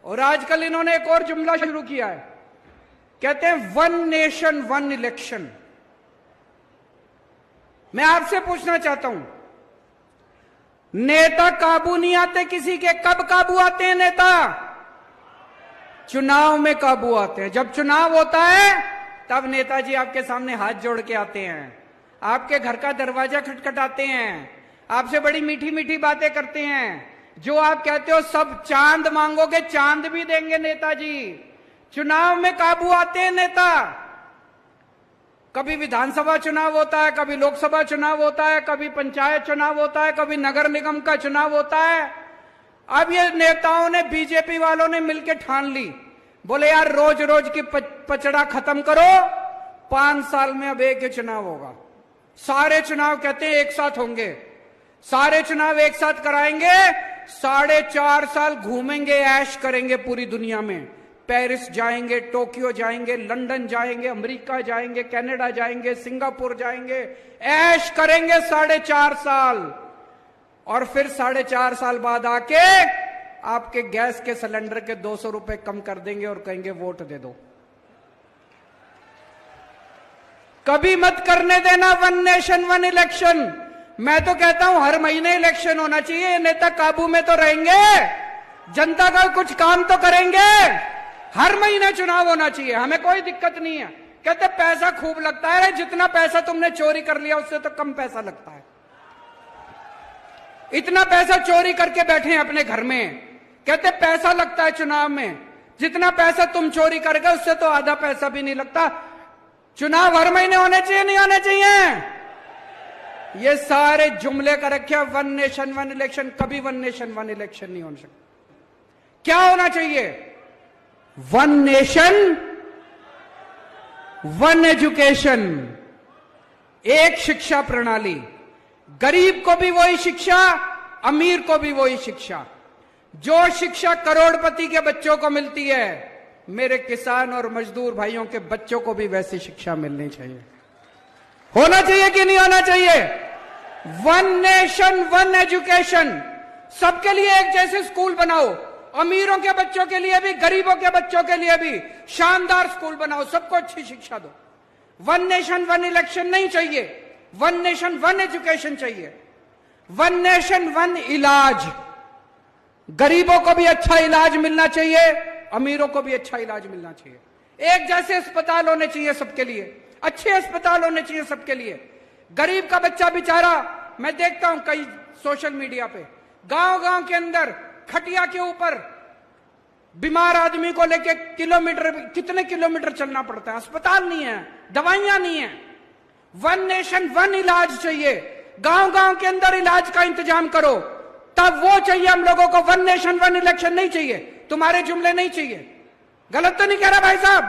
और आजकल इन्होंने एक और जुमला शुरू किया है, कहते हैं वन नेशन वन इलेक्शन। मैं आपसे पूछना चाहता हूं, नेता काबू नहीं आते किसी के, कब काबू आते हैं नेता? चुनाव में काबू आते हैं। जब चुनाव होता है तब नेताजी आपके सामने हाथ जोड़ के आते हैं, आपके घर का दरवाजा खटखटाते हैं, आपसे बड़ी मीठी मीठी बातें करते हैं। जो आप कहते हो सब चांद मांगोगे, चांद भी देंगे नेताजी। चुनाव में काबू आते हैं नेता। कभी विधानसभा चुनाव होता है, कभी लोकसभा चुनाव होता है, कभी पंचायत चुनाव होता है, कभी नगर निगम का चुनाव होता है। अब ये नेताओं ने, बीजेपी वालों ने मिलकर ठान ली, बोले यार रोज रोज की पचड़ा खत्म करो, 5 साल में अब एक ही चुनाव होगा। सारे चुनाव कहते हैं एक साथ होंगे, सारे चुनाव एक साथ कराएंगे, 4.5 साल घूमेंगे, ऐश करेंगे पूरी दुनिया में। पेरिस जाएंगे, टोक्यो जाएंगे, लंदन जाएंगे, अमेरिका जाएंगे, कनाडा जाएंगे, सिंगापुर जाएंगे, ऐश करेंगे 4.5 साल। और फिर 4.5 साल बाद आके आपके गैस के सिलेंडर के 200 रुपए कम कर देंगे और कहेंगे वोट दे दो। कभी मत करने देना वन नेशन वन इलेक्शन। मैं तो कहता हूं हर महीने इलेक्शन होना चाहिए। ये नेता काबू में तो रहेंगे, जनता का कुछ काम तो करेंगे। हर महीने चुनाव होना चाहिए, हमें कोई दिक्कत नहीं है। कहते पैसा खूब लगता है, जितना पैसा तुमने चोरी कर लिया उससे तो कम पैसा लगता है। इतना पैसा चोरी करके बैठे हैं अपने घर में, कहते पैसा लगता है चुनाव में। जितना पैसा तुम चोरी कर गए उससे तो आधा पैसा भी नहीं लगता। चुनाव हर महीने होने चाहिए, नहीं होने चाहिए? ये सारे जुमले का रखे वन नेशन वन इलेक्शन। कभी वन नेशन वन इलेक्शन नहीं हो सकता। क्या होना चाहिए? वन नेशन वन एजुकेशन, एक शिक्षा प्रणाली। गरीब को भी वही शिक्षा, अमीर को भी वही शिक्षा। जो शिक्षा करोड़पति के बच्चों को मिलती है, मेरे किसान और मजदूर भाइयों के बच्चों को भी वैसी शिक्षा मिलनी चाहिए। होना चाहिए कि नहीं होना चाहिए? One nation one education. सबके लिए एक जैसे स्कूल बनाओ, अमीरों के बच्चों के लिए भी, गरीबों के बच्चों के लिए भी शानदार स्कूल बनाओ, सबको अच्छी शिक्षा दो। वन नेशन वन इलेक्शन नहीं चाहिए, वन नेशन वन एजुकेशन चाहिए। वन नेशन वन इलाज। गरीबों को भी अच्छा इलाज मिलना चाहिए, अमीरों को भी अच्छा इलाज मिलना चाहिए। एक जैसे अस्पताल होने चाहिए सबके लिए, अच्छे अस्पताल होने चाहिए सबके लिए। गरीब का बच्चा बेचारा, मैं देखता हूं कई सोशल मीडिया पे, गांव गांव के अंदर खटिया के ऊपर बीमार आदमी को लेके कितने किलोमीटर चलना पड़ता है। अस्पताल नहीं है, दवाइयां नहीं है। वन नेशन वन इलाज चाहिए। गांव गांव के अंदर इलाज का इंतजाम करो, तब वो चाहिए हम लोगों को। वन नेशन वन इलेक्शन नहीं चाहिए, तुम्हारे जुमले नहीं चाहिए। गलत तो नहीं कह रहा भाई साहब?